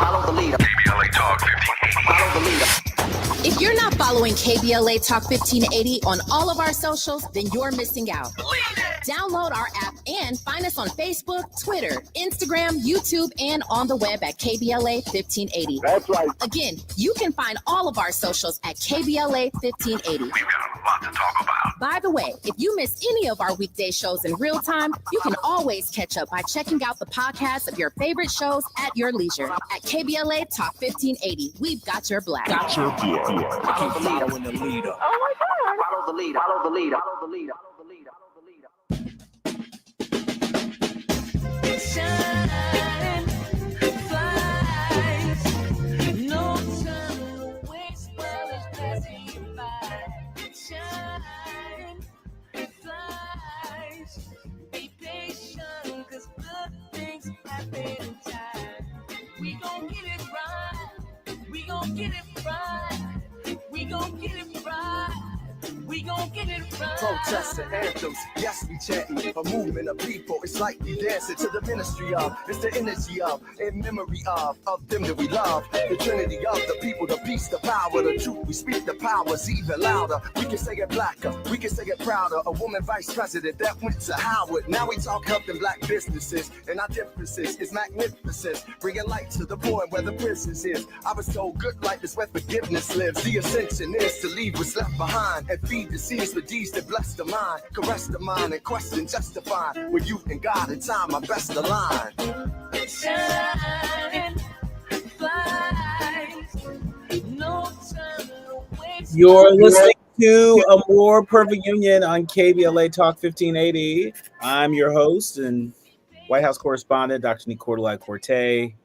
Follow the leader. KBLA Talk 1580. Follow the leader. If you're not following KBLA Talk 1580 on all of our socials, then you're missing out. Download our app and find us on Facebook, Twitter, Instagram, YouTube, and on the web at KBLA 1580. That's right. Again, you can find all of our socials at KBLA 1580. We've got a lot to talk about. By the way, if you miss any of our weekday shows in real time, you can always catch up by checking out the podcast of your favorite shows at your leisure. At KBLA Talk 1580, we've got your black. Got your blood. Keep following the leader. Oh my God. Follow the leader. Follow the leader. Follow the leader. Follow the leader. Shine, flies, no time to waste while it's passing you by. Shine, flies, be patient, 'cause good things happen in time. We gon' get it right, we gon' get it right, we gon' get it right. We gon' get it right. Protests and anthems, yes, we chanting. A movement of people, it's like we dancing to the ministry of. It's the energy of, in memory of them that we love. The trinity of the people, the peace, the power, the truth. We speak the powers even louder. We can say it blacker, we can say it prouder. A woman vice president that went to Howard. Now we talk helping black businesses, and our differences is magnificent. Bringing light to the point where the prisons is. I was told good life is where forgiveness lives. The ascension is to leave what's left behind and feed the seeds for deeds that bless the mind, caress the mind and question justify. With you and God in time, my best align. Shine, flies, no time to waste. You're listening to A More Perfect Union on KBLA Talk 1580. I'm your host and White House correspondent, Dr. Nii-Quartelai.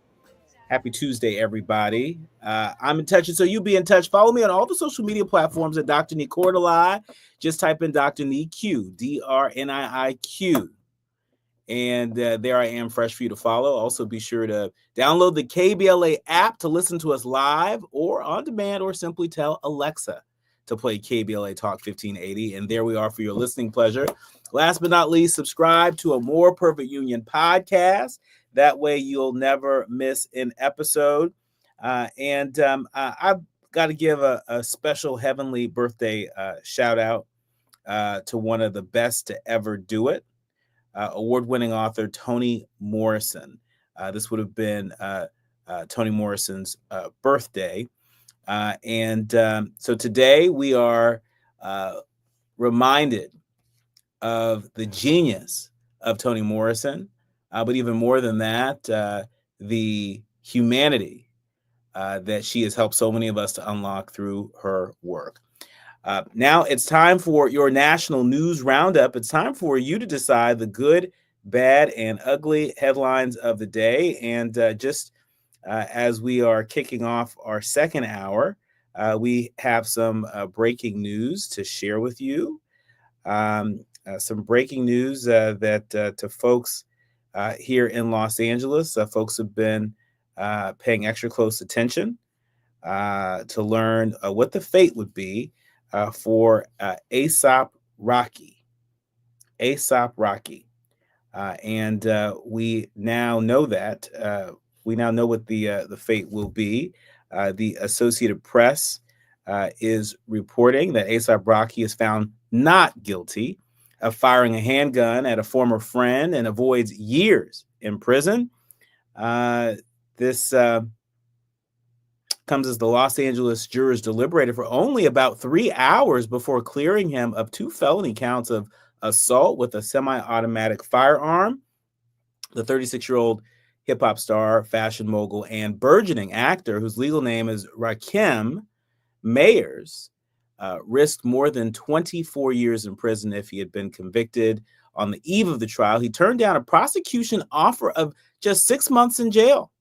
Happy Tuesday, everybody. I'm in touch, and so you be in touch. Follow me on all the social media platforms at Dr. Nii-Quartelai. Just type in Dr. Nii-Q, DRNIIQ. And there I am, fresh for you to follow. Also, be sure to download the KBLA app to listen to us live or on demand, or simply tell Alexa to play KBLA Talk 1580. And there we are for your listening pleasure. Last but not least, subscribe to A More Perfect Union podcast. That way you'll never miss an episode. And I've got to give a special heavenly birthday shout out to one of the best to ever do it, award-winning author Toni Morrison. This would have been Toni Morrison's birthday. So today we are reminded of the genius of Toni Morrison. But even more than that, the humanity that she has helped so many of us to unlock through her work. Now it's time for your national news roundup. It's time for you to decide the good, bad, and ugly headlines of the day. And just as we are kicking off our second hour, we have some breaking news to share with you. Some breaking news that to folks here in Los Angeles, folks have been paying extra close attention to learn what the fate would be for A$AP Rocky. A$AP Rocky. And we now know that. We now know what the fate will be. The Associated Press is reporting that A$AP Rocky is found not guilty of firing a handgun at a former friend and avoids years in prison. This comes as the Los Angeles jurors deliberated for only about 3 hours before clearing him of 2 felony counts of assault with a semi-automatic firearm. The 36-year-old hip-hop star, fashion mogul, and burgeoning actor, whose legal name is Rakim Mayers, risked more than 24 years in prison if he had been convicted. On the eve of the trial, he turned down a prosecution offer of just 6 months in jail,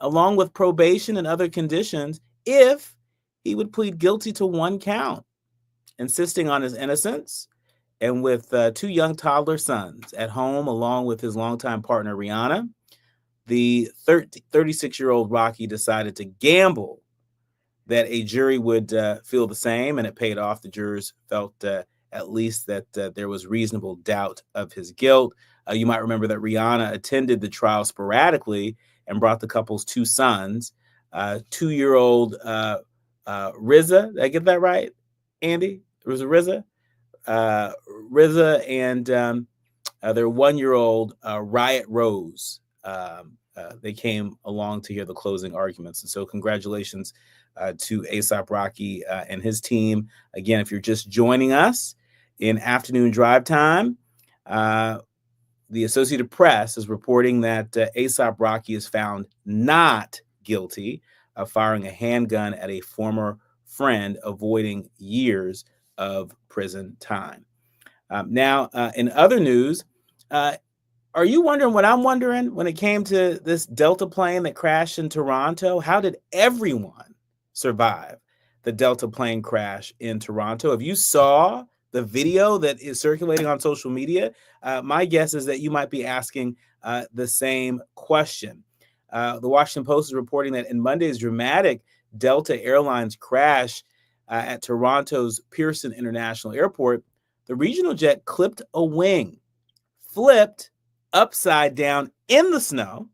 along with probation and other conditions, if he would plead guilty to 1 count, insisting on his innocence. And with 2 young toddler sons at home, along with his longtime partner, Rihanna, the 36-year-old Rocky decided to gamble that a jury would feel the same, and it paid off. The jurors felt at least that there was reasonable doubt of his guilt. You might remember that Rihanna attended the trial sporadically and brought the couple's two sons, 2-year-old Riza. Did I get that right, Andy? It was Riza? Riza and their 1-year-old Riot Rose. They came along to hear the closing arguments. And so congratulations to A$AP Rocky and his team. Again, if you're just joining us in afternoon drive time, the Associated Press is reporting that A$AP Rocky is found not guilty of firing a handgun at a former friend, avoiding years of prison time. Now, in other news, are you wondering what I'm wondering when it came to this Delta plane that crashed in Toronto? How did everyone survive the Delta plane crash in Toronto? If you saw the video that is circulating on social media, my guess is that you might be asking the same question. The Washington Post is reporting that in Monday's dramatic Delta Airlines crash at Toronto's Pearson International Airport, the regional jet clipped a wing, flipped upside down in the snow,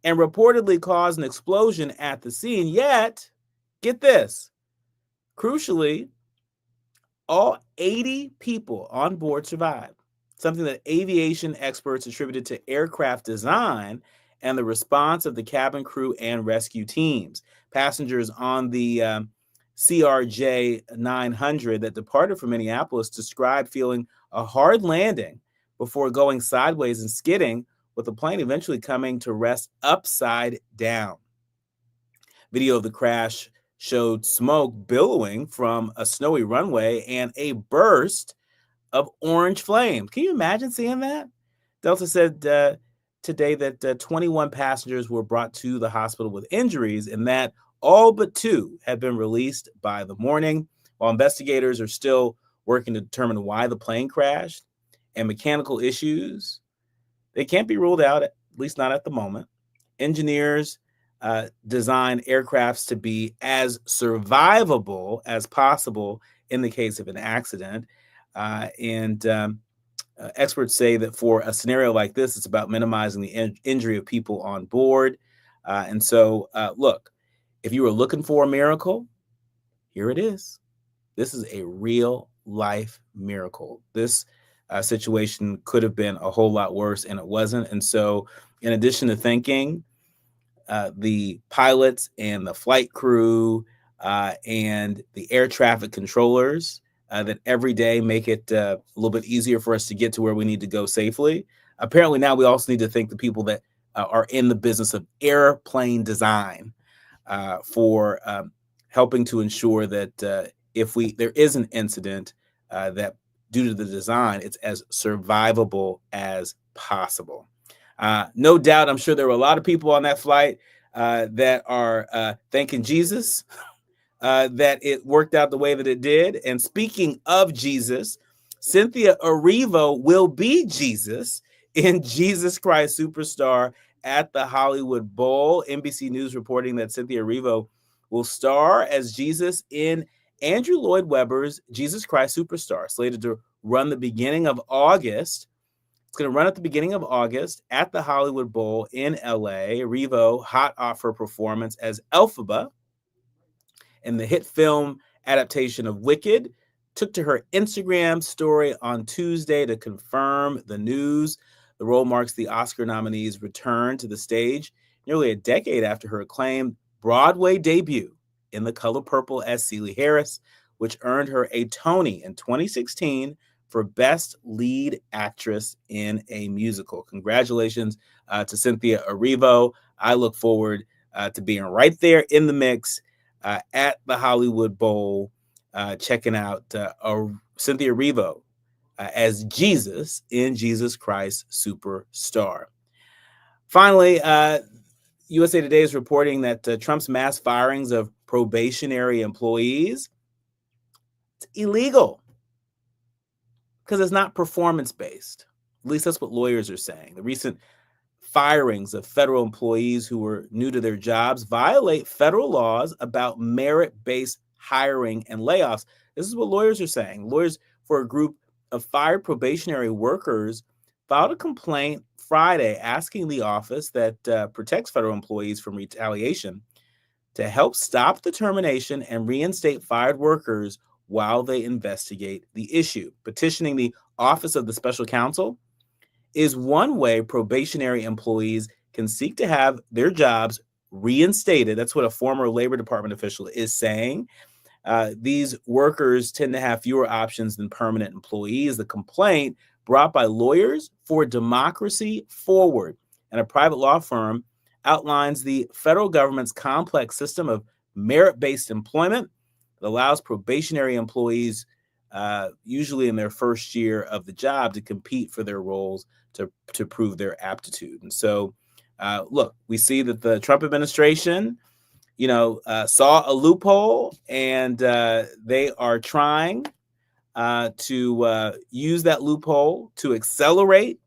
and reportedly caused an explosion at the scene. Yet, get this, crucially, all 80 people on board survived, something that aviation experts attributed to aircraft design and the response of the cabin crew and rescue teams. Passengers on the CRJ 900 that departed from Minneapolis described feeling a hard landing before going sideways and skidding, with the plane eventually coming to rest upside down. Video of the crash showed smoke billowing from a snowy runway and a burst of orange flame. Can you imagine seeing that? Delta said today that 21 passengers were brought to the hospital with injuries, and that all but 2 have been released by the morning, while investigators are still working to determine why the plane crashed and mechanical issues. They can't be ruled out, at least not at the moment. Engineers design aircrafts to be as survivable as possible in the case of an accident. Experts say that for a scenario like this, it's about minimizing the injury of people on board. Look, if you were looking for a miracle, here it is. This is a real life miracle. This situation could have been a whole lot worse, and it wasn't. And so, in addition to thanking the pilots and the flight crew and the air traffic controllers that every day make it a little bit easier for us to get to where we need to go safely, apparently now we also need to thank the people that are in the business of airplane design for helping to ensure that if there is an incident that due to the design, it's as survivable as possible. No doubt, I'm sure there were a lot of people on that flight that are thanking Jesus that it worked out the way that it did. And speaking of Jesus, Cynthia Erivo will be Jesus in Jesus Christ Superstar at the Hollywood Bowl. NBC News reporting that Cynthia Erivo will star as Jesus in Andrew Lloyd Webber's Jesus Christ Superstar, slated to run the beginning of August. It's going to run at the beginning of August at the Hollywood Bowl in LA. Erivo, hot off her performance as Elphaba in the hit film adaptation of Wicked, took to her Instagram story on Tuesday to confirm the news. The role marks the Oscar nominee's return to the stage nearly a decade after her acclaimed Broadway debut in The Color Purple as Celie Harris, which earned her a Tony in 2016 for Best Lead Actress in a Musical. Congratulations to Cynthia Erivo. I look forward to being right there in the mix at the Hollywood Bowl, checking out Cynthia Erivo as Jesus in Jesus Christ Superstar. Finally, USA Today is reporting that Trump's mass firings of probationary employees, it's illegal because it's not performance-based. At least that's what lawyers are saying. The recent firings of federal employees who were new to their jobs violate federal laws about merit-based hiring and layoffs. This is what lawyers are saying. Lawyers for a group of fired probationary workers filed a complaint Friday asking the office that protects federal employees from retaliation to help stop the termination and reinstate fired workers while they investigate the issue. Petitioning the Office of the Special Counsel is one way probationary employees can seek to have their jobs reinstated. That's what a former Labor Department official is saying. These workers tend to have fewer options than permanent employees. The complaint, brought by Lawyers for Democracy Forward and a private law firm, outlines the federal government's complex system of merit-based employment that allows probationary employees, usually in their first year of the job, to compete for their roles to prove their aptitude. And so, look, we see that the Trump administration, saw a loophole, and they are trying to use that loophole to accelerate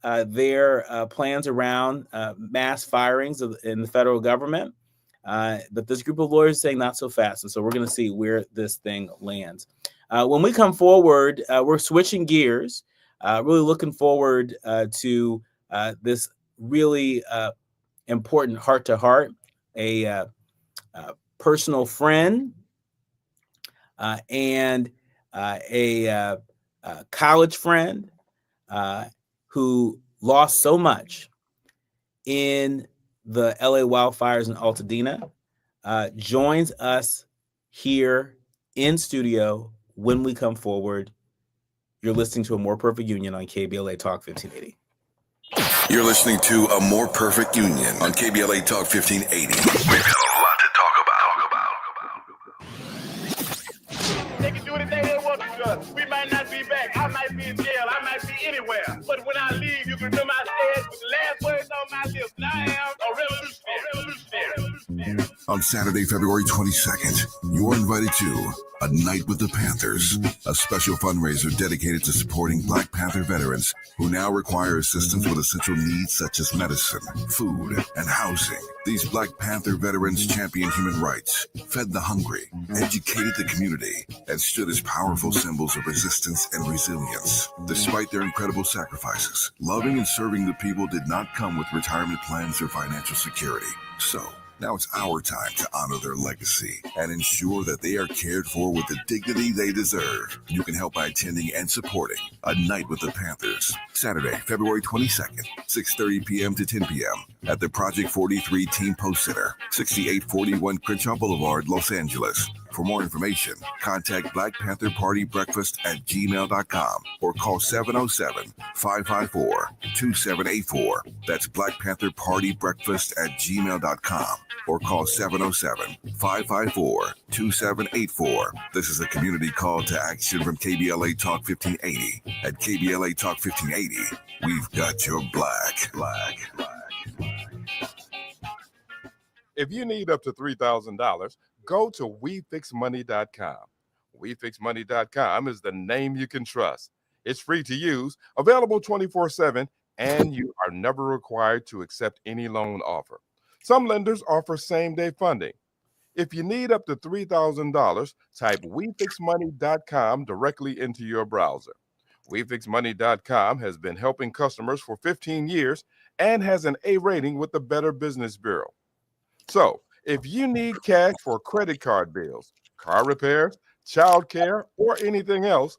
their plans around mass firings in the federal government. But this group of lawyers is saying not so fast. And so we're going to see where this thing lands. When we come forward, we're switching gears, really looking forward to this really important heart-to-heart, a personal friend and a college friend who lost so much in the LA wildfires in Altadena, joins us here in studio when we come forward. You're listening to A More Perfect Union on KBLA Talk 1580. You're listening to A More Perfect Union on KBLA Talk 1580. We've got a lot to talk about. They can do anything they want to us. We might not be back. I might be in jail. I might be anywhere. But when I leave, you can remember I said with the last words on my lips, I am a revolutionary. On Saturday, February 22nd, you're invited to A Night with the Panthers, a special fundraiser dedicated to supporting Black Panther veterans who now require assistance with essential needs such as medicine, food, and housing. These Black Panther veterans championed human rights, fed the hungry, educated the community, and stood as powerful symbols of resistance and resilience. Despite their incredible sacrifices, loving and serving the people did not come with retirement plans or financial security. So, now it's our time to honor their legacy and ensure that they are cared for with the dignity they deserve. You can help by attending and supporting A Night with the Panthers, Saturday, February 22nd, 6:30 p.m. to 10 p.m. at the Project 43 Team Post Center, 6841 Crenshaw Boulevard, Los Angeles. For more information, contact Black Panther Party Breakfast at gmail.com or call 707-554-2784. That's Black Panther Party Breakfast at gmail.com or call 707-554-2784. This is a community call to action from KBLA Talk 1580. At KBLA Talk 1580, we've got your black. If you need up to $3,000, go to WeFixMoney.com. WeFixMoney.com is the name you can trust. It's free to use, available 24/7, and you are never required to accept any loan offer. Some lenders offer same-day funding. If you need up to $3,000, type WeFixMoney.com directly into your browser. WeFixMoney.com has been helping customers for 15 years and has an A rating with the Better Business Bureau. So, if you need cash for credit card bills, car repairs, child care, or anything else,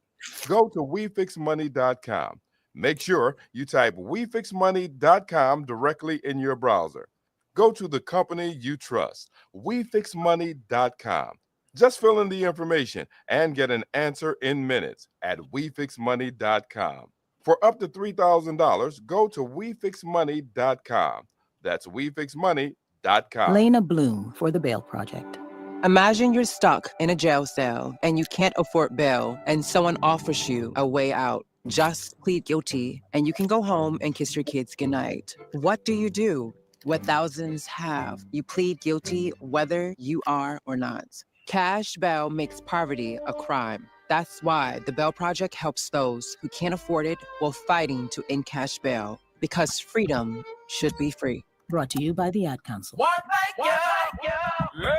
go to WeFixMoney.com. Make sure you type WeFixMoney.com directly in your browser. Go to the company you trust, WeFixMoney.com. Just fill in the information and get an answer in minutes at WeFixMoney.com. For up to $3,000, go to WeFixMoney.com. That's WeFixMoney.com. Lena Bloom for the Bail Project. Imagine you're stuck in a jail cell and you can't afford bail and someone offers you a way out. Just plead guilty and you can go home and kiss your kids goodnight. What do you do? What thousands have. You plead guilty whether you are or not. Cash bail makes poverty a crime. That's why the Bail Project helps those who can't afford it while fighting to end cash bail, because freedom should be free. Brought to you by the Ad Council. The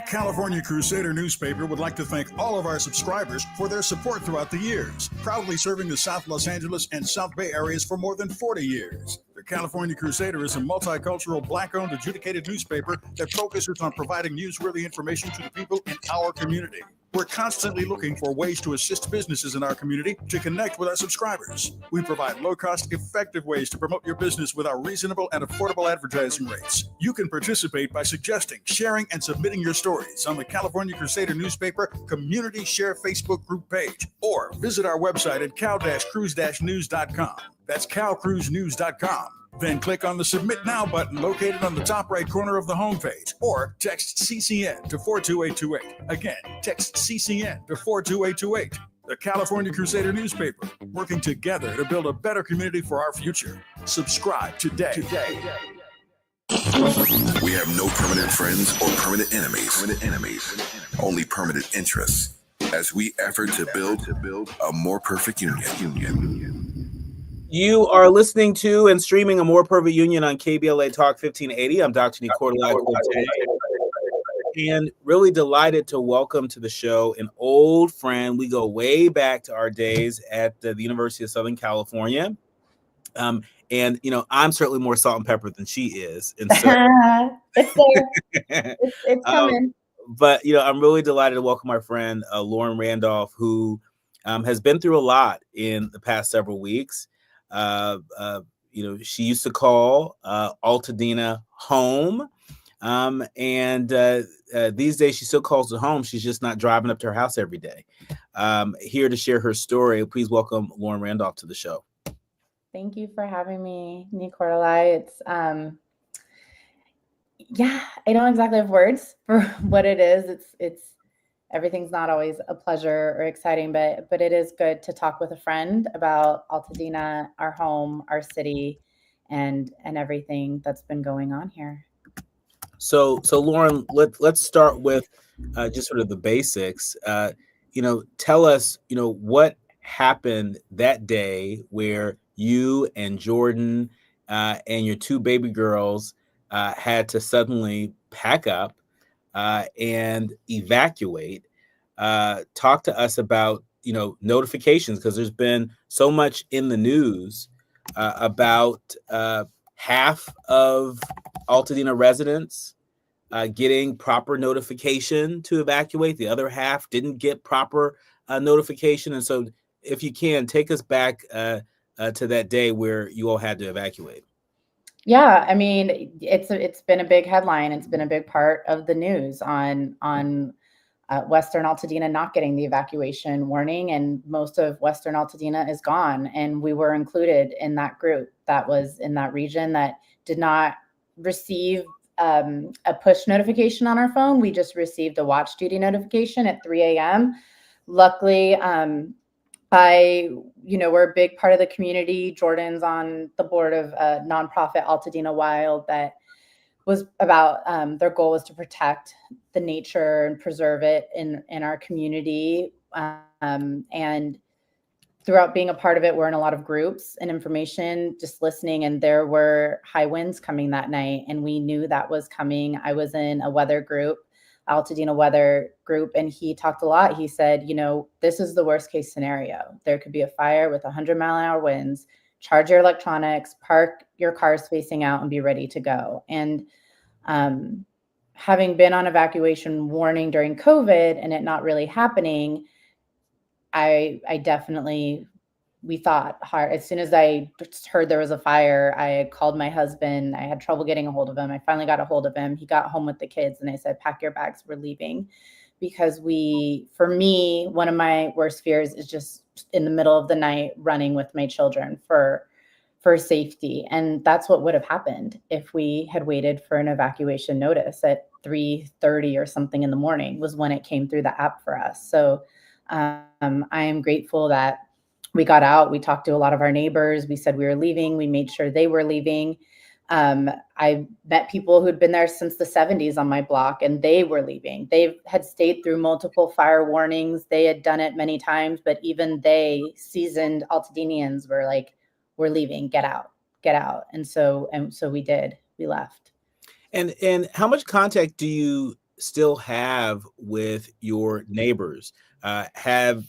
California Crusader newspaper would like to thank all of our subscribers for their support throughout the years, proudly serving the South Los Angeles and South Bay areas for more than 40 years. The California Crusader is a multicultural, Black-owned, adjudicated newspaper that focuses on providing newsworthy information to the people in our community. We're constantly looking for ways to assist businesses in our community to connect with our subscribers. We provide low-cost, effective ways to promote your business with our reasonable and affordable advertising rates. You can participate by suggesting, sharing, and submitting your stories on the California Crusader newspaper Community Share Facebook group page, or visit our website at cal-cruise-news.com. That's calcruisenews.com. Then click on the Submit Now button located on the top right corner of the homepage, or text CCN to 42828. Again, text CCN to 42828. The California Crusader newspaper, working together to build a better community for our future. Subscribe today. We have no permanent friends or permanent enemies. Only permanent interests as we effort to build a more perfect union. You are listening to and streaming A More Perfect Union on KBLA Talk 1580. I'm Dr. Nii-Quartelai, and really delighted to welcome to the show an old friend. We go way back to our days at the University of Southern California. And, you know, I'm certainly more salt and pepper than she is. And so it's there. It's coming. But, you know, I'm really delighted to welcome our friend, Lauren Randolph, who has been through a lot in the past several weeks. You know, she used to call Altadena home. And these days she still calls it home. She's just not driving up to her house every day. Here to share her story, please welcome Lauren Randolph to the show. Thank you for having me, Nii-Quartelai. It's, yeah, I don't exactly have words for what it is. It's everything's not always a pleasure or exciting, but it is good to talk with a friend about Altadena, our home, our city, and everything that's been going on here. So Lauren, let's start with just sort of the basics. You know, tell us, you know, what happened that day where you and Jordan and your two baby girls had to suddenly pack up and evacuate. Talk to us about, you know, notifications, because there's been so much in the news about half of Altadena residents getting proper notification to evacuate. The other half didn't get proper notification. And so if you can, take us back to that day where you all had to evacuate. Yeah, I mean, it's been a big headline. It's been a big part of the news on Western Altadena not getting the evacuation warning, and most of Western Altadena is gone. And we were included in that group that was in that region that did not receive a push notification on our phone. We just received a watch duty notification at 3 a.m. Luckily, we're a big part of the community. Jordan's on the board of a nonprofit, Altadena Wild, that was about their goal was to protect the nature and preserve it in our community. And throughout being a part of it, we're in a lot of groups and information, just listening. And there were high winds coming that night, and we knew that was coming. I was in a weather group, Altadena weather group, and he talked a lot. He said, you know, this is the worst case scenario. There could be a fire with 100-mile-an-hour winds. Charge your electronics, park your cars facing out, and be ready to go. And having been on evacuation warning during COVID and it not really happening, I definitely, we thought hard. As soon as I heard there was a fire, I had called my husband. I had trouble getting a hold of him. I finally got a hold of him. He got home with the kids, and I said, pack your bags, we're leaving. Because for me, one of my worst fears is just in the middle of the night running with my children for safety. And that's what would have happened if we had waited for an evacuation notice at 3:30 or something in the morning was when it came through the app for us. So I am grateful that we got out. We talked to a lot of our neighbors. We said we were leaving. We made sure they were leaving. I met people who'd been there since the 70s on my block, and they were leaving. They had stayed through multiple fire warnings. They had done it many times, but even they, seasoned Altadenians, were like, we're leaving, get out, get out. And so we did. We left. And how much contact do you still have with your neighbors? Have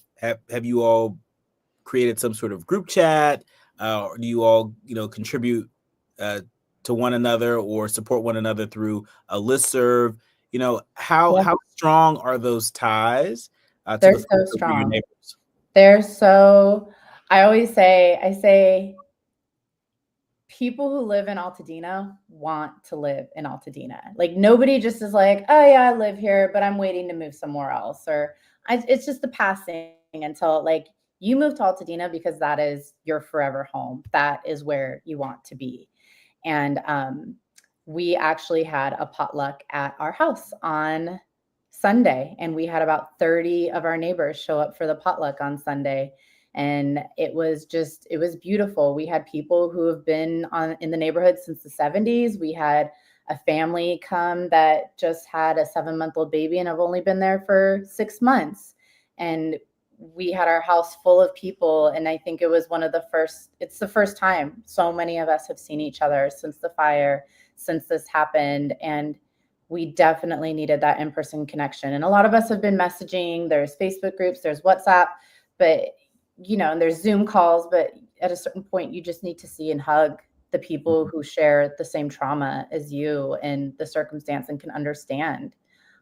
you all created some sort of group chat? Or do you all, contribute to one another or support one another through a listserv? How strong are those ties to They're the so folks who are your strong. neighbors? They're so, I say people who live in Altadena want to live in Altadena. Like nobody just is like, oh yeah, I live here, but I'm waiting to move somewhere else. It's just the passing until like you move to Altadena because that is your forever home. That is where you want to be. And we actually had a potluck at our house on Sunday, and we had about 30 of our neighbors show up for the potluck on Sunday. And it was beautiful. We had people who have been in the neighborhood since the 70s. We had a family come that just had a 7-month-old baby and have only been there for 6 months. And we had our house full of people. And I think it was it's the first time so many of us have seen each other since the fire, since this happened. And we definitely needed that in-person connection. And a lot of us have been messaging. There's Facebook groups, there's WhatsApp, but and there's Zoom calls, but at a certain point you just need to see and hug the people who share the same trauma as you and the circumstance and can understand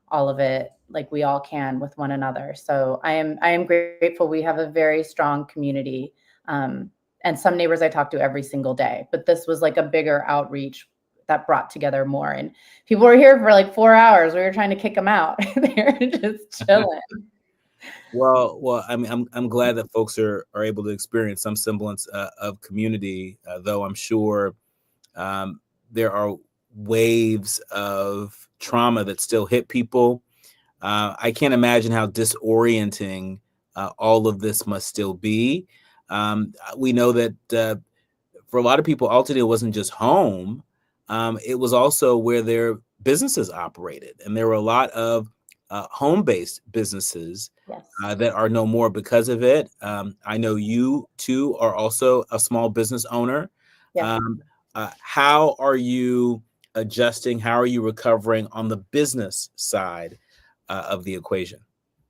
all of it like we all can with one another. So I am grateful. We have a very strong community. And some neighbors I talk to every single day, but this was like a bigger outreach that brought together more. And people were here for like 4 hours. We were trying to kick them out. They're just chilling. Well, I mean, I'm glad that folks are able to experience some semblance of community, though I'm sure there are waves of trauma that still hit people. I can't imagine how disorienting all of this must still be. We know that for a lot of people, Altadena wasn't just home. It was also where their businesses operated. And there were a lot of home-based businesses that are no more because of it. I know you too are also a small business owner. Yeah. How are you adjusting? How are you recovering on the business side of the equation?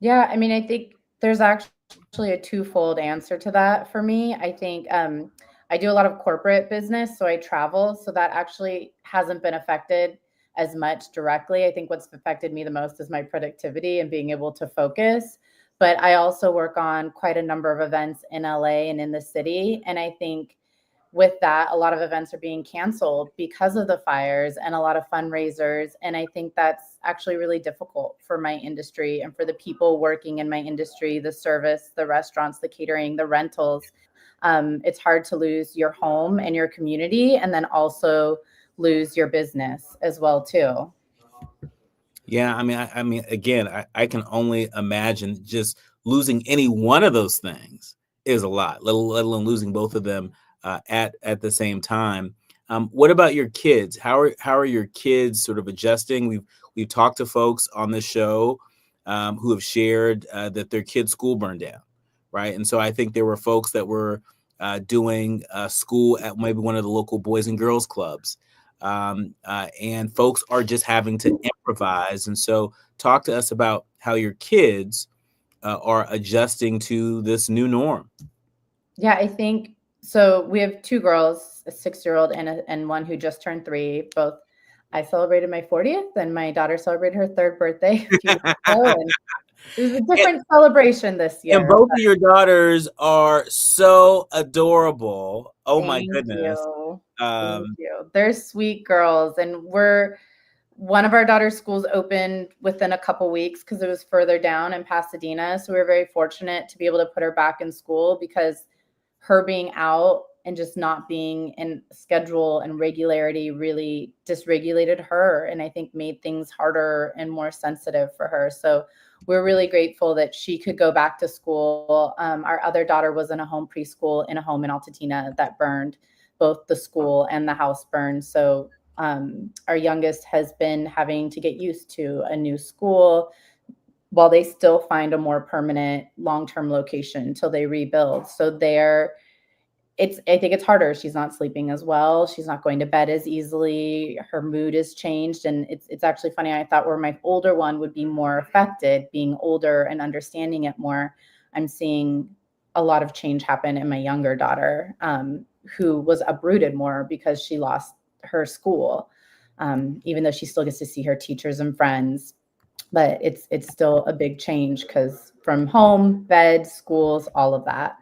Yeah, I mean, I think there's actually a twofold answer to that for me. I think I do a lot of corporate business, so I travel. So that actually hasn't been affected as much directly. I think what's affected me the most is my productivity and being able to focus. But I also work on quite a number of events in LA and in the city. And I think with that, a lot of events are being canceled because of the fires and a lot of fundraisers. And I think that's actually really difficult for my industry and for the people working in my industry, the service, the restaurants, the catering, the rentals. It's hard to lose your home and your community and then also lose your business as well too. Yeah, I mean, again, I can only imagine just losing any one of those things is a lot, let alone losing both of them at the same time. What about your kids? How are your kids sort of adjusting? We've talked to folks on this show who have shared that their kids' school burned down, right? And so I think there were folks that were doing school at maybe one of the local boys and girls clubs. And folks are just having to improvise. And so talk to us about how your kids are adjusting to this new norm. Yeah, I think so. We have 2 girls, a 6-year-old and one who just turned 3. Both I celebrated my 40th and my daughter celebrated her 3rd birthday a few weeks ago. And it was a different celebration this year. And both of your daughters are so adorable. Oh my goodness. Thank you. They're sweet girls. And one of our daughter's schools opened within a couple weeks because it was further down in Pasadena. So we were very fortunate to be able to put her back in school because her being out and just not being in schedule and regularity really dysregulated her. And I think made things harder and more sensitive for her. So we're really grateful that she could go back to school. Our other daughter was in a home preschool in a home in Altadena that burned. Both the school and the house burned. So our youngest has been having to get used to a new school while they still find a more permanent long-term location until they rebuild. So I think it's harder. She's not sleeping as well. She's not going to bed as easily. Her mood has changed. And it's actually funny. I thought where my older one would be more affected, being older and understanding it more, I'm seeing a lot of change happen in my younger daughter, who was uprooted more because she lost her school, even though she still gets to see her teachers and friends. But it's still a big change because from home, bed, schools, all of that.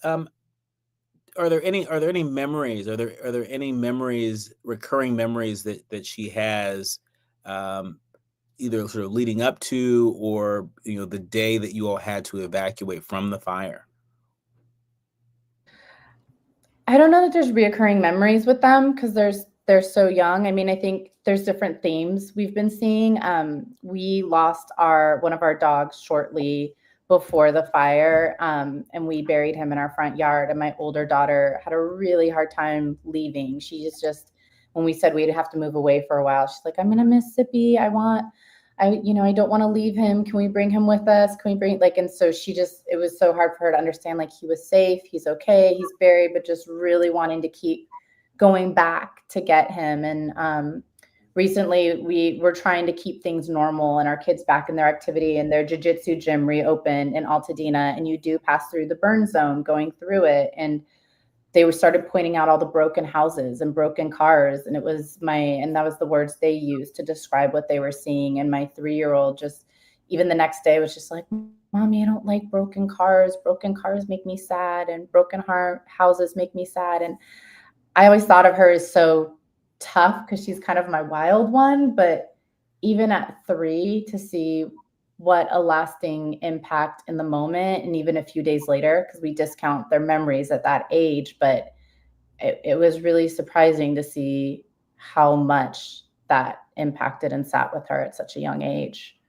Are there any memories? Are there any memories, recurring memories that she has, either sort of leading up to, or the day that you all had to evacuate from the fire? I don't know that there's reoccurring memories with them because they're so young. I mean, I think there's different themes we've been seeing. We lost one of our dogs shortly before the fire, and we buried him in our front yard. And my older daughter had a really hard time leaving. She just when we said we'd have to move away for a while, she's like, "I'm gonna miss Sippy. I don't want to leave him. Can we bring him with us? Can we bring and so it was so hard for her to understand, he was safe, he's okay, he's buried, but just really wanting to keep going back to get him. And recently we were trying to keep things normal and our kids back in their activity, and their jiu-jitsu gym reopened in Altadena, and you do pass through the burn zone going through it. And they started pointing out all the broken houses and broken cars. And that was the words they used to describe what they were seeing. And my 3-year-old just, even the next day, was just like, "Mommy, I don't like broken cars. Broken cars make me sad, and broken houses make me sad." And I always thought of her as so tough because she's kind of my wild one. But even at 3, to see what a lasting impact in the moment, and even a few days later, because we discount their memories at that age, but it was really surprising to see how much that impacted and sat with her at such a young age.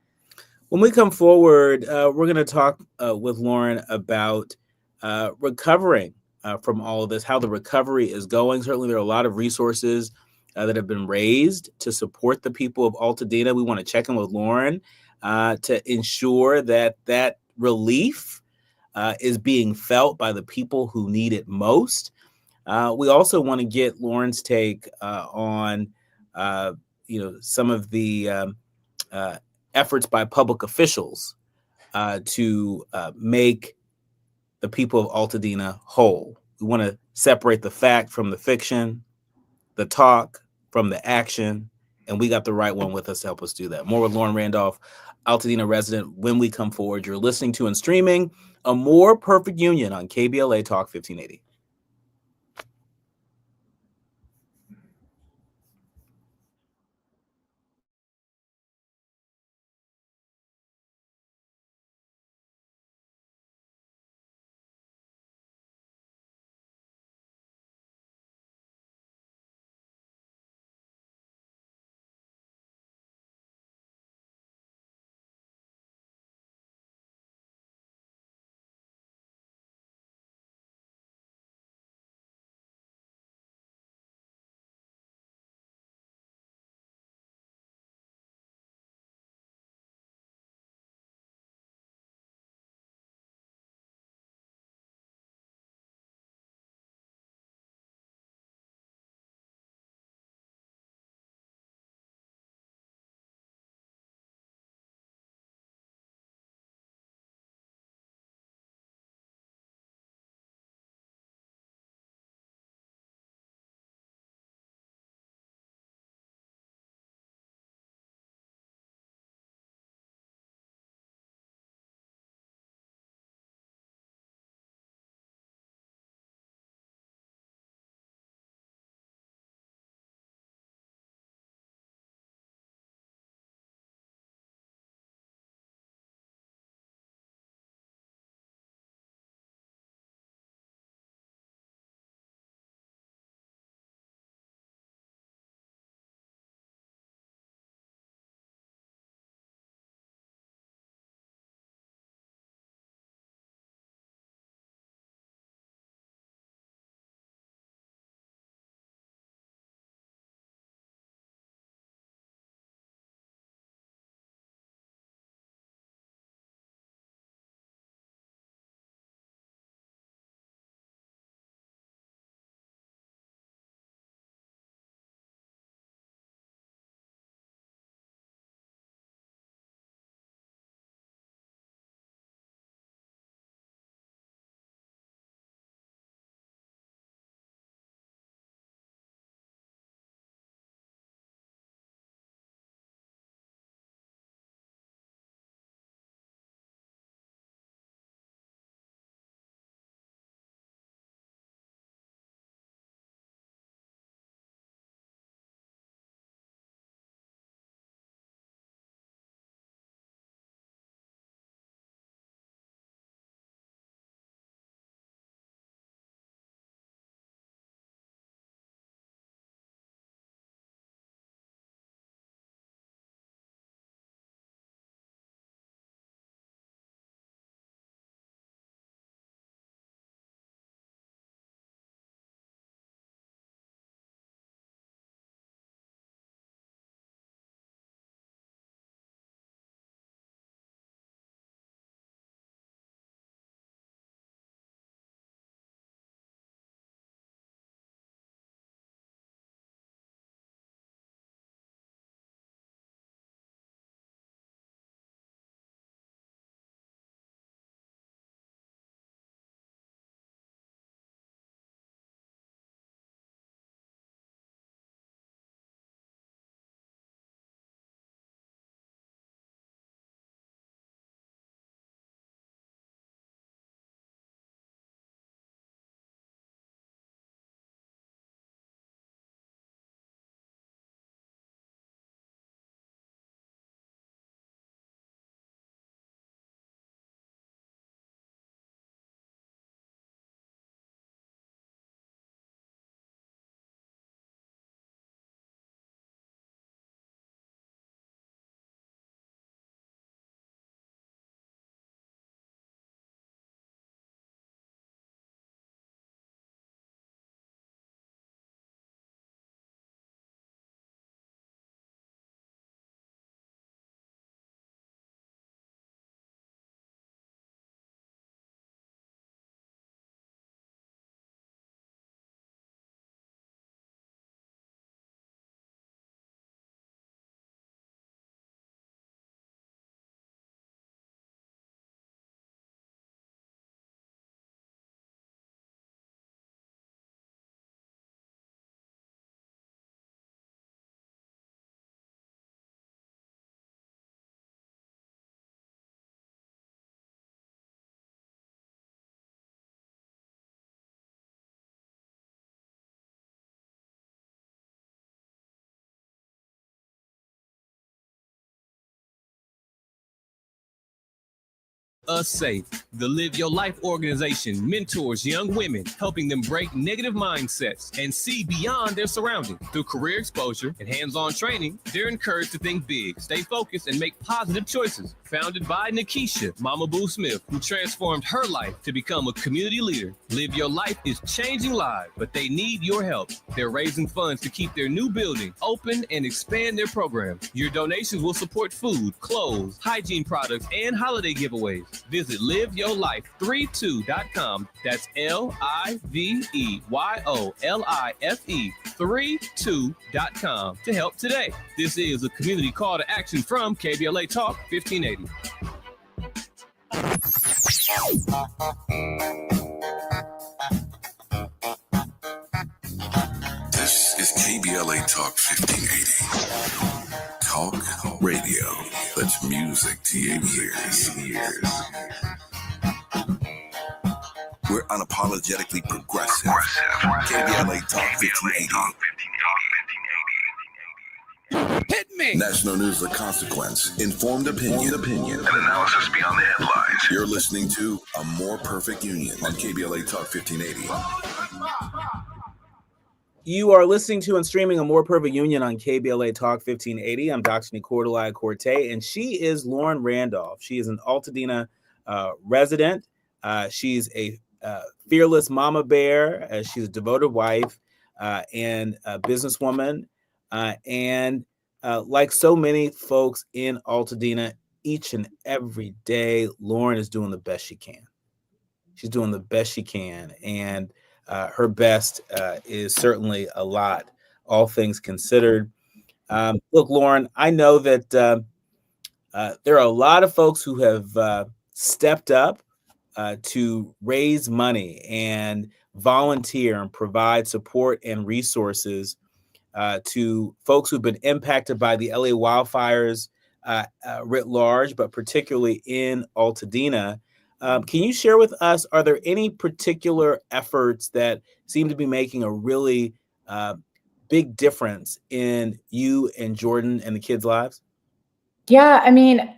When we come forward, we're going to talk with Lauren about recovering from all of this, how the recovery is going. Certainly, there are a lot of resources that have been raised to support the people of Altadena. We want to check in with Lauren to ensure that relief is being felt by the people who need it most. We also want to get Lauren's take on some of the efforts by public officials to make the people of Altadena whole. We want to separate the fact from the fiction, the talk from the action, and we got the right one with us to help us do that. More with Lauren Randolph, Altadena resident, when we come forward. You're listening to and streaming A More Perfect Union on KBLA Talk 1580. us safe. The Live Your Life organization mentors young women, helping them break negative mindsets and see beyond their surroundings. Through career exposure and hands-on training, they're encouraged to think big, stay focused, and make positive choices. Founded by Nikisha, Mama Boo Smith, who transformed her life to become a community leader. Live Your Life is changing lives, but they need your help. They're raising funds to keep their new building open and expand their programs. Your donations will support food, clothes, hygiene products, and holiday giveaways. Visit liveyourlife32.com. That's LIVEYOLIFE32.com to help today. This is a community call to action from KBLA Talk 1580. This is KBLA Talk 1580. Talk radio. That's music to your ears. We're unapologetically progressive. KBLA Talk 1580. Hit me! National news of consequence. Informed opinion. And analysis beyond the headlines. You're listening to A More Perfect Union on KBLA Talk 1580. You are listening to and streaming A More Perfect Union on KBLA Talk 1580. I'm Dr. Nii-Quartelai, and she is Lauren Randolph. She is an Altadena resident. She's a fearless mama bear. She's a devoted wife and a businesswoman. And like so many folks in Altadena, each and every day, Lauren is doing the best she can. She's doing the best she can. And her best is certainly a lot, all things considered. Look, Lauren, I know that there are a lot of folks who have stepped up to raise money and volunteer and provide support and resources to folks who've been impacted by the LA wildfires writ large, but particularly in Altadena. Can you share with us, are there any particular efforts that seem to be making a really big difference in you and Jordan and the kids' lives? Yeah, I mean,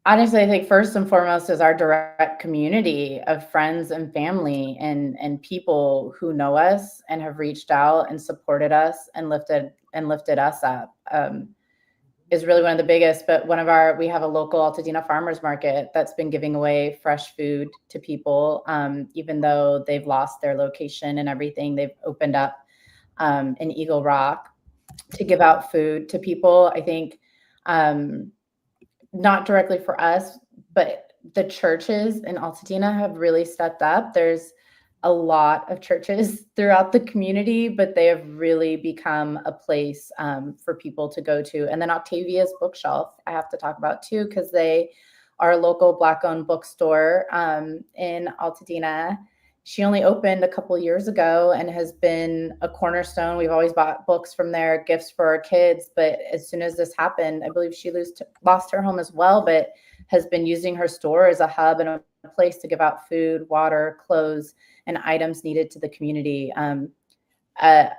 honestly, I think first and foremost is our direct community of friends and family and people who know us and have reached out and supported us and lifted us up. Is really one of the biggest, but we have a local Altadena farmers market that's been giving away fresh food to people. Even though they've lost their location and everything, they've opened up in Eagle Rock to give out food to people. I think not directly for us, but the churches in Altadena have really stepped up. There's a lot of churches throughout the community, but they have really become a place for people to go to. And then Octavia's Bookshelf, I have to talk about too, because they are a local Black-owned bookstore in Altadena. She only opened a couple years ago and has been a cornerstone. We've always bought books from there, gifts for our kids. But as soon as this happened, I believe she lost her home as well, but has been using her store as a hub and a place to give out food, water, clothes, and items needed to the community. It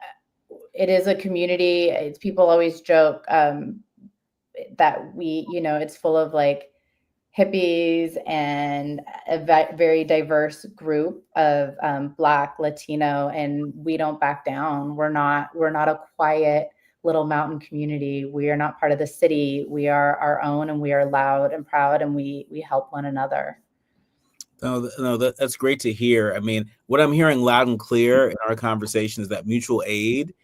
is a community. People always joke that it's full of like hippies and a very diverse group of Black, Latino, and we don't back down. We're not a quiet little mountain community. We are not part of the city. We are our own, and we are loud and proud, and we help one another. No, that's great to hear. I mean, what I'm hearing loud and clear in our conversation is that mutual aid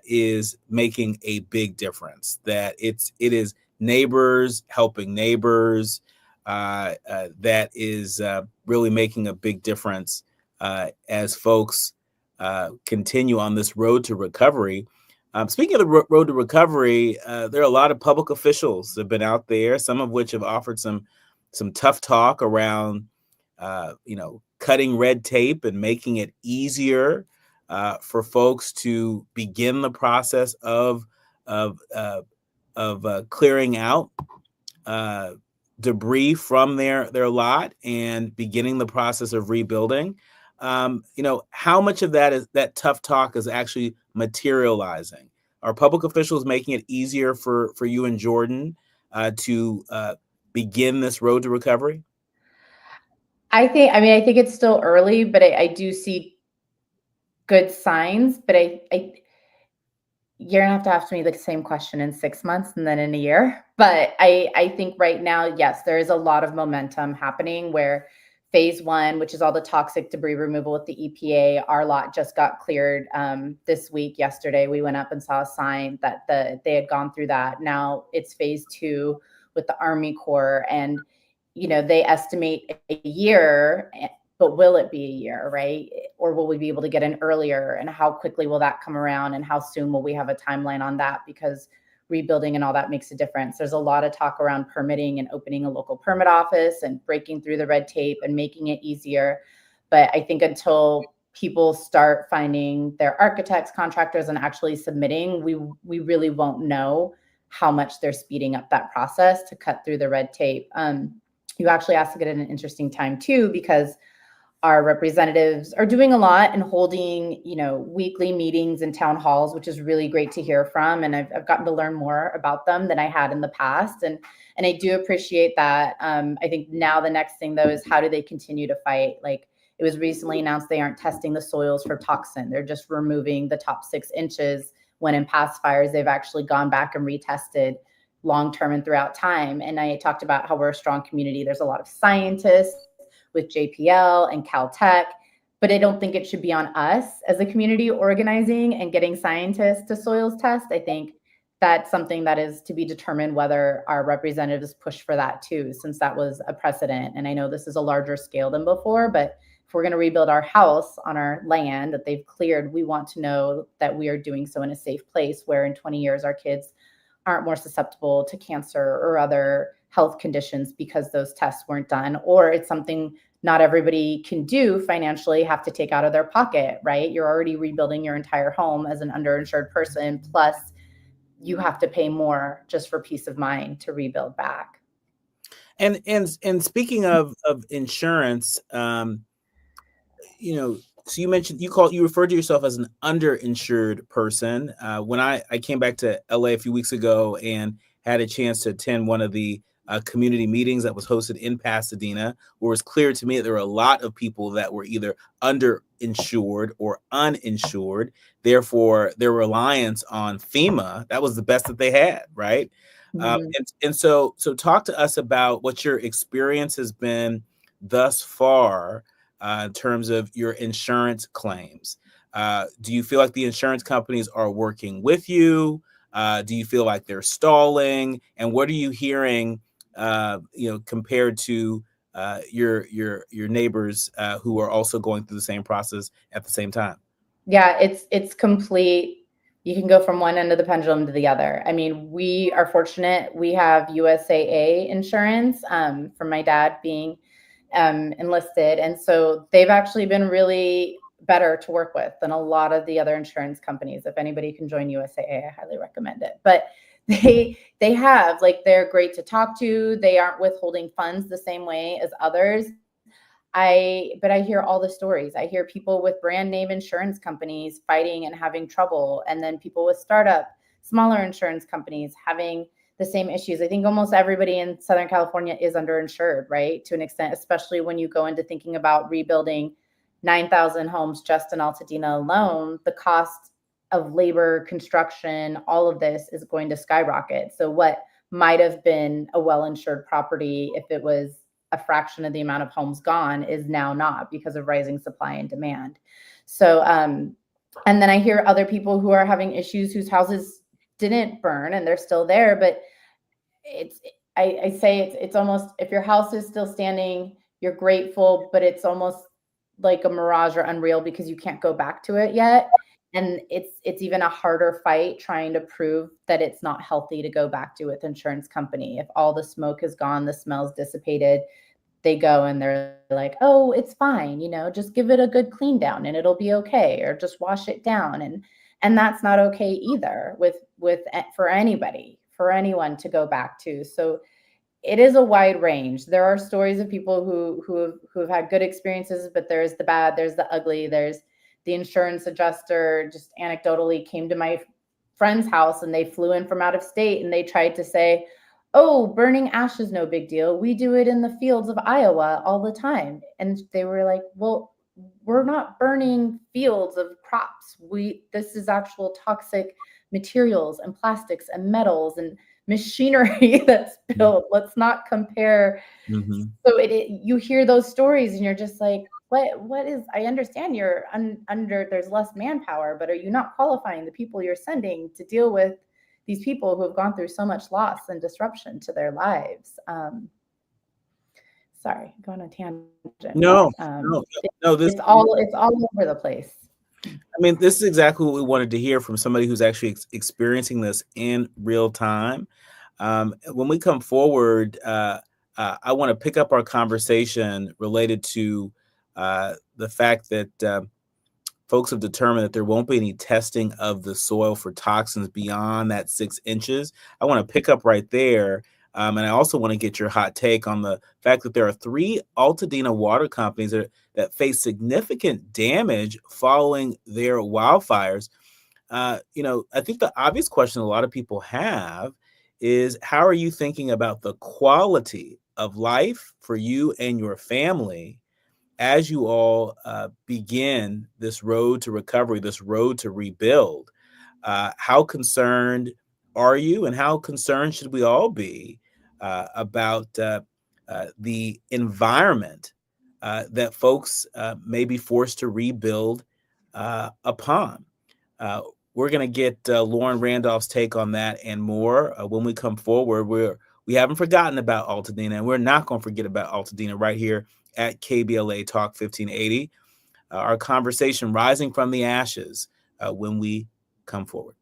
is making a big difference. That it is neighbors helping neighbors. That is really making a big difference as folks continue on this road to recovery. Speaking of the road to recovery, there are a lot of public officials that have been out there, some of which have offered some tough talk around cutting red tape and making it easier for folks to begin the process of clearing out debris from their lot and beginning the process of rebuilding. How much of that tough talk is actually materializing? Are public officials making it easier for you and Jordan to begin this road to recovery? I think it's still early, but I do see good signs, but you're gonna have to ask me the same question in 6 months and then in a year. But I think right now, yes, there is a lot of momentum happening where phase one, which is all the toxic debris removal with the EPA, our lot just got cleared this week. Yesterday, we went up and saw a sign that they had gone through that. Now it's phase two with the Army Corps, and they estimate a year, but will it be a year, right? Or will we be able to get in earlier? And how quickly will that come around? And how soon will we have a timeline on that? Because rebuilding and all that makes a difference. There's a lot of talk around permitting and opening a local permit office and breaking through the red tape and making it easier. But I think until people start finding their architects, contractors, and actually submitting, we really won't know how much they're speeding up that process to cut through the red tape. You actually asked to get at an interesting time too, because our representatives are doing a lot and holding, weekly meetings and town halls, which is really great to hear from. And I've gotten to learn more about them than I had in the past. And I do appreciate that. I think now the next thing though is how do they continue to fight? Like it was recently announced they aren't testing the soils for toxin. They're just removing the top 6 inches, when in past fires, they've actually gone back and retested long-term and throughout time. And I talked about how we're a strong community. There's a lot of scientists with JPL and Caltech, but I don't think it should be on us as a community organizing and getting scientists to soils test. I think that's something that is to be determined whether our representatives push for that too, since that was a precedent. And I know this is a larger scale than before, but if we're going to rebuild our house on our land that they've cleared, we want to know that we are doing so in a safe place where in 20 years our kids aren't more susceptible to cancer or other health conditions because those tests weren't done, or it's something not everybody can do financially, have to take out of their pocket, right? You're already rebuilding your entire home as an underinsured person, plus you have to pay more just for peace of mind to rebuild back. And speaking of insurance, so you mentioned you referred to yourself as an underinsured person. When I came back to LA a few weeks ago and had a chance to attend one of the community meetings that was hosted in Pasadena, where it was clear to me that there were a lot of people that were either underinsured or uninsured. Therefore, their reliance on FEMA, that was the best that they had, right? Mm-hmm. So talk to us about what your experience has been thus far in terms of your insurance claims. Do you feel like the insurance companies are working with you? Do you feel like they're stalling? And what are you hearing, compared to your neighbors who are also going through the same process at the same time? Yeah, it's complete. You can go from one end of the pendulum to the other. I mean, we are fortunate. We have USAA insurance from my dad being enlisted. And so they've actually been really better to work with than a lot of the other insurance companies. If anybody can join USAA, I highly recommend it. But they have, they're great to talk to. They aren't withholding funds the same way as others. But I hear all the stories. I hear people with brand name insurance companies fighting and having trouble. And then people with startup, smaller insurance companies having the same issues. I think almost everybody in Southern California is underinsured, right? To an extent, especially when you go into thinking about rebuilding 9,000 homes just in Altadena alone, the cost of labor, construction, all of this is going to skyrocket. So what might have been a well-insured property, if it was a fraction of the amount of homes gone, is now not because of rising supply and demand. So, and then I hear other people who are having issues whose houses didn't burn and they're still there, but I say it's almost, if your house is still standing, you're grateful, but it's almost like a mirage or unreal because you can't go back to it yet. And it's even a harder fight trying to prove that it's not healthy to go back to with insurance company. If all the smoke is gone, the smell's dissipated, they go and they're like, oh, it's fine, just give it a good clean down and it'll be okay, or just wash it down. And that's not okay either for anybody, for anyone to go back to. So it is a wide range. There are stories of people who have had good experiences, but there's the bad, there's the ugly, there's the insurance adjuster just anecdotally came to my friend's house and they flew in from out of state and they tried to say, oh, burning ash is no big deal. We do it in the fields of Iowa all the time. And they were like, well, we're not burning fields of crops. This is actual toxic materials and plastics and metals and machinery that's built. Let's not compare. Mm-hmm. So you hear those stories and you're just like, what is, I understand you're under, there's less manpower, but are you not qualifying the people you're sending to deal with these people who have gone through so much loss and disruption to their lives? Sorry, going on a tangent. No, it's all over the place. I mean, this is exactly what we wanted to hear from somebody who's actually experiencing this in real time. When we come forward, I want to pick up our conversation related to the fact that folks have determined that there won't be any testing of the soil for toxins beyond that 6 inches. I want to pick up right there. And I also want to get your hot take on the fact that there are 3 Altadena water companies that face significant damage following their wildfires. I think the obvious question a lot of people have is, how are you thinking about the quality of life for you and your family as you all begin this road to recovery, this road to rebuild? How concerned are you, and how concerned should we all be about the environment that folks may be forced to rebuild upon? We're going to get Lauren Randolph's take on that and more when we come forward. We haven't forgotten about Altadena, and we're not going to forget about Altadena right here at KBLA Talk 1580. Our conversation rising from the ashes when we come forward.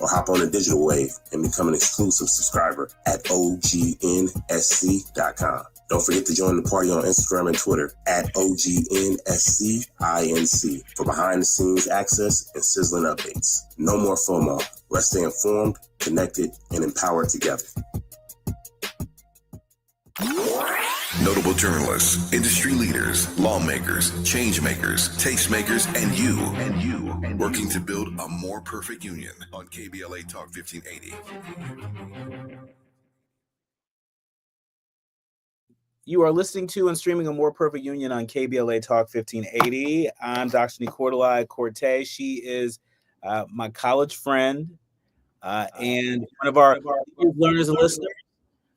Or hop on the digital wave and become an exclusive subscriber at OGNSC.com. Don't forget to join the party on Instagram and Twitter at OGNSCINC for behind-the-scenes access and sizzling updates. No more FOMO. Let's stay informed, connected, and empowered together. Notable journalists, industry leaders, lawmakers, change makers, tastemakers, and you, working to build a more perfect union on KBLA Talk 1580. You are listening to and streaming A More Perfect Union on KBLA Talk 1580. I'm Dr. Nii-Quartelai Corte. She is my college friend and one of our learners and listeners.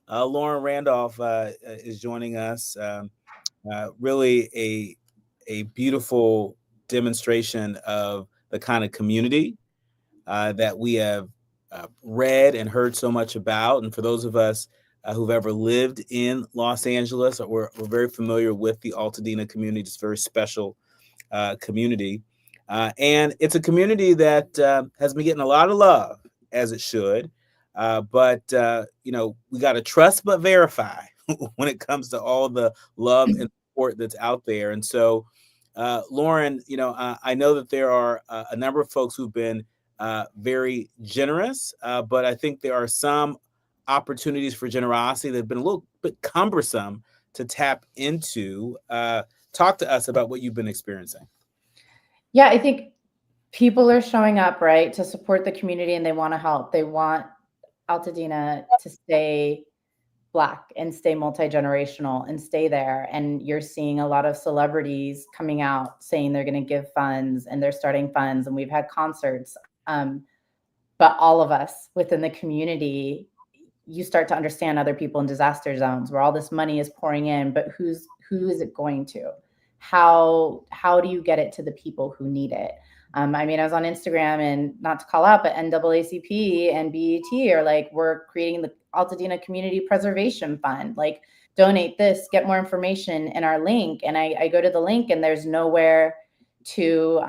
Lauren Randolph is joining us. Really a beautiful demonstration of the kind of community that we have read and heard so much about. And for those of us who've ever lived in Los Angeles, we're very familiar with the Altadena community. It's a very special community. And it's a community that has been getting a lot of love, as it should. But we got to trust but verify when it comes to all the love and support that's out there. And so, Lauren, I know that there are a number of folks who've been very generous, but I think there are some opportunities for generosity that have been a little bit cumbersome to tap into. Talk to us about what you've been experiencing. Yeah, I think people are showing up, right, to support the community, and they want to help. They want Altadena to stay Black and stay multi-generational and stay there. And you're seeing a lot of celebrities coming out saying they're going to give funds and they're starting funds, and we've had concerts. But all of us within the community, you start to understand other people in disaster zones where all this money is pouring in, but who is it going to? How do you get it to the people who need it? I was on Instagram, and not to call out, but NAACP and BET are like, we're creating the Altadena Community Preservation Fund. Like, donate this, get more information in our link. And I go to the link, and there's nowhere to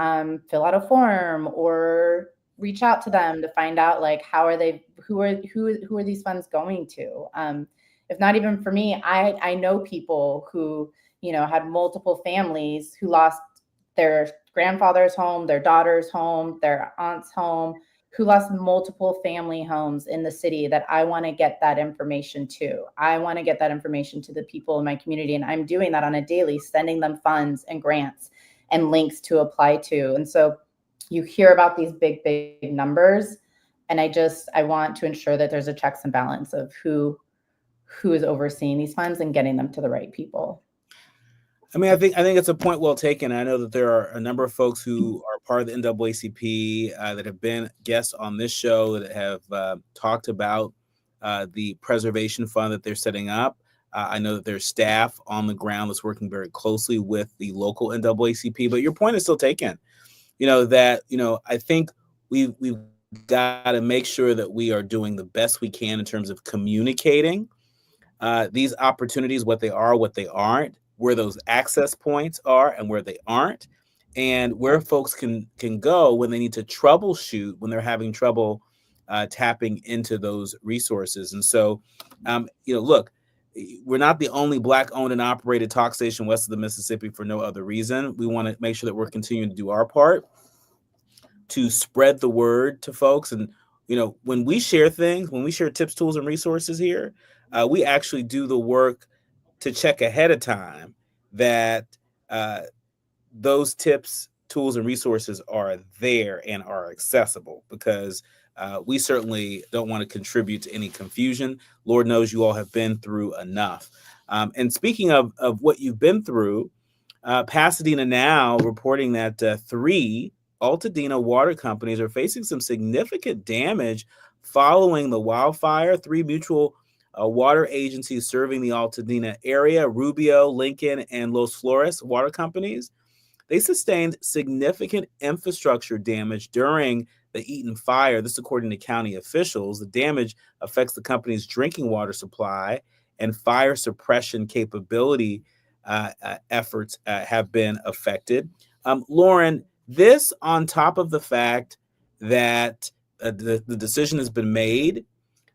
fill out a form or reach out to them to find out, like, who are these funds going to? If not even for me, I know people who, had multiple families who lost their grandfather's home, their daughter's home, their aunt's home, who lost multiple family homes in the city, that I want to get that information to. I want to get that information to the people in my community. And I'm doing that on a daily, sending them funds and grants and links to apply to. And so you hear about these big, big numbers. And I want to ensure that there's a checks and balance of who is overseeing these funds and getting them to the right people. I think it's a point well taken. I know that there are a number of folks who are part of the NAACP that have been guests on this show that have talked about the preservation fund that they're setting up. I know that there's staff on the ground that's working very closely with the local NAACP. But your point is still taken. I think we've got to make sure that we are doing the best we can in terms of communicating these opportunities, what they are, what they aren't, where those access points are and where they aren't, and where folks can go when they need to troubleshoot, when they're having trouble tapping into those resources. And so, look, we're not the only Black owned and operated talk station west of the Mississippi for no other reason. We want to make sure that we're continuing to do our part to spread the word to folks. And, when we share things, when we share tips, tools, and resources here, we actually do the work to check ahead of time that those tips, tools, and resources are there and are accessible, because we certainly don't want to contribute to any confusion. Lord knows you all have been through enough. And speaking of what you've been through, Pasadena Now reporting that 3 Altadena water companies are facing some significant damage following the wildfire. 3 mutual water agencies serving the Altadena area, Rubio, Lincoln, and Los Flores water companies, they sustained significant infrastructure damage during the Eaton fire. This, according to county officials. The damage affects the company's drinking water supply, and fire suppression capability efforts have been affected. Lauren, this on top of the fact that the decision has been made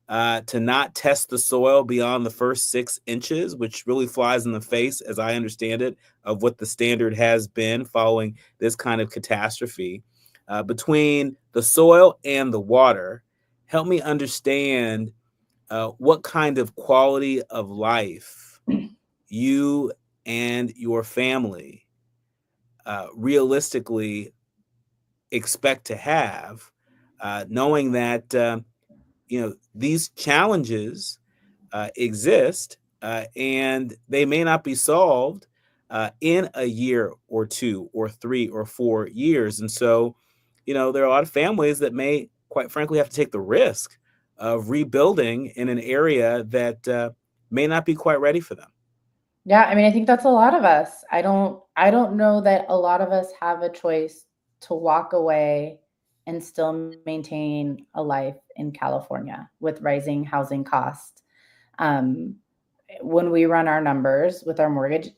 to not test the soil beyond the first 6 inches, which really flies in the face, as I understand it, of what the standard has been following this kind of catastrophe. Between the soil and the water, help me understand what kind of quality of life you and your family realistically expect to have, knowing that these challenges exist and they may not be solved in a year or 2 or 3 or 4 years. And so, there are a lot of families that may, quite frankly, have to take the risk of rebuilding in an area that may not be quite ready for them. Yeah, I mean, I think that's a lot of us. I don't know that a lot of us have a choice to walk away and still maintain a life in California with rising housing costs. When we run our numbers with our mortgage,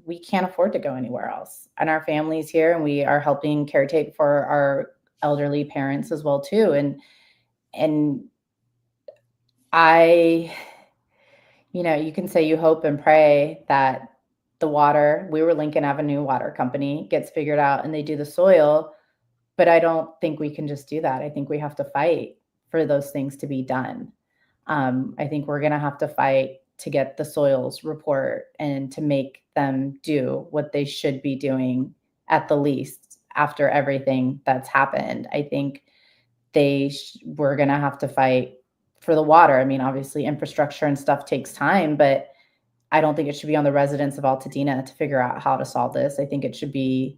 we can't afford to go anywhere else. And our family's here, and we are helping caretake for our elderly parents as well too. And you can say you hope and pray that the water, we were Lincoln Avenue Water Company, gets figured out and they do the soil. But I don't think we can just do that. I think we have to fight for those things to be done. I think we're going to have to fight to get the soils report and to make them do what they should be doing at the least after everything that's happened. I think we're going to have to fight for the water. I mean, obviously infrastructure and stuff takes time, but I don't think it should be on the residents of Altadena to figure out how to solve this. I think it should be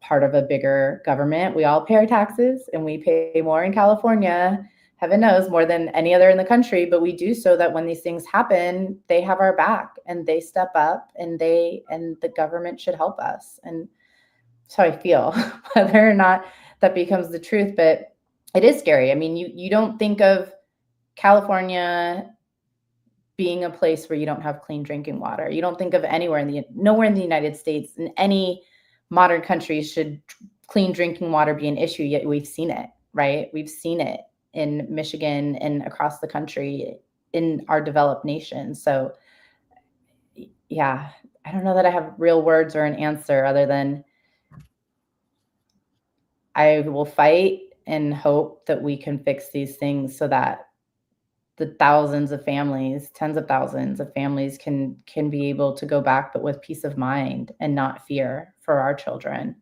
part of a bigger government. We all pay our taxes, and we pay more in California, heaven knows, more than any other in the country, but we do so that when these things happen, they have our back and they step up, and the government should help us. And that's how I feel, whether or not that becomes the truth, but it is scary. I mean, you don't think of California being a place where you don't have clean drinking water. You don't think of nowhere in the United States, in any modern country, should clean drinking water be an issue, yet we've seen it, right? We've seen it in Michigan and across the country in our developed nation. So yeah, I don't know that I have real words or an answer other than I will fight and hope that we can fix these things so that the thousands of families, tens of thousands of families can be able to go back, but with peace of mind and not fear for our children.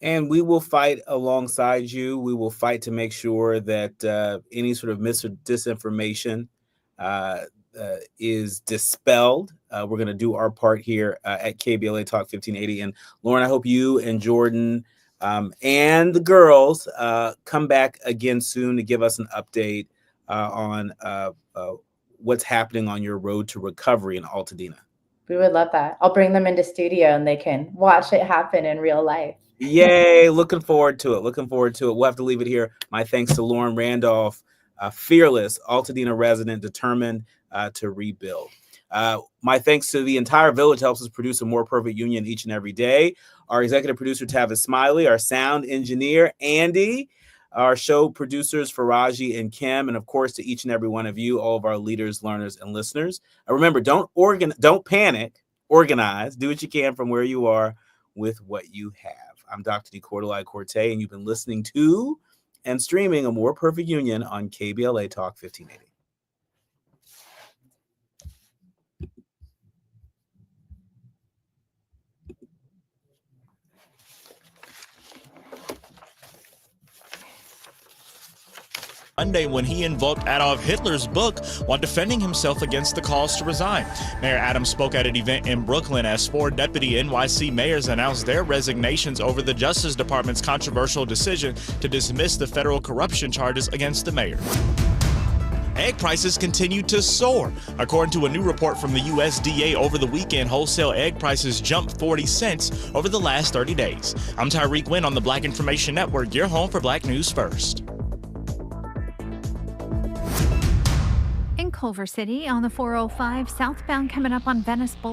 And we will fight alongside you. We will fight to make sure that any sort of mis or disinformation is dispelled. We're going to do our part here at KBLA Talk 1580. And Lauren, I hope you and Jordan and the girls come back again soon to give us an update on what's happening on your road to recovery in Altadena. We would love that. I'll bring them into studio and they can watch it happen in real life. Yay. Looking forward to it. We'll have to leave it here. My thanks to Lauren Randolph, fearless Altadena resident, determined to rebuild. My thanks to the entire village helps us produce a more perfect union each and every day. Our executive producer, Tavis Smiley, our sound engineer, Andy, our show producers, Faraji and Kim, and of course to each and every one of you, all of our leaders, learners, and listeners. Remember, don't panic, organize, do what you can from where you are with what you have. I'm Dr. Nii-Quartelai, and you've been listening to and streaming A More Perfect Union on KBLA Talk 1580. Monday when he invoked Adolf Hitler's book while defending himself against the calls to resign. Mayor Adams spoke at an event in Brooklyn as 4 deputy NYC mayors announced their resignations over the Justice Department's controversial decision to dismiss the federal corruption charges against the mayor. Egg prices continue to soar. According to a new report from the USDA over the weekend, wholesale egg prices jumped 40 cents over the last 30 days. I'm Tyreek Wynn on the Black Information Network, your home for Black News First. In Culver City on the 405 southbound coming up on Venice Boulevard.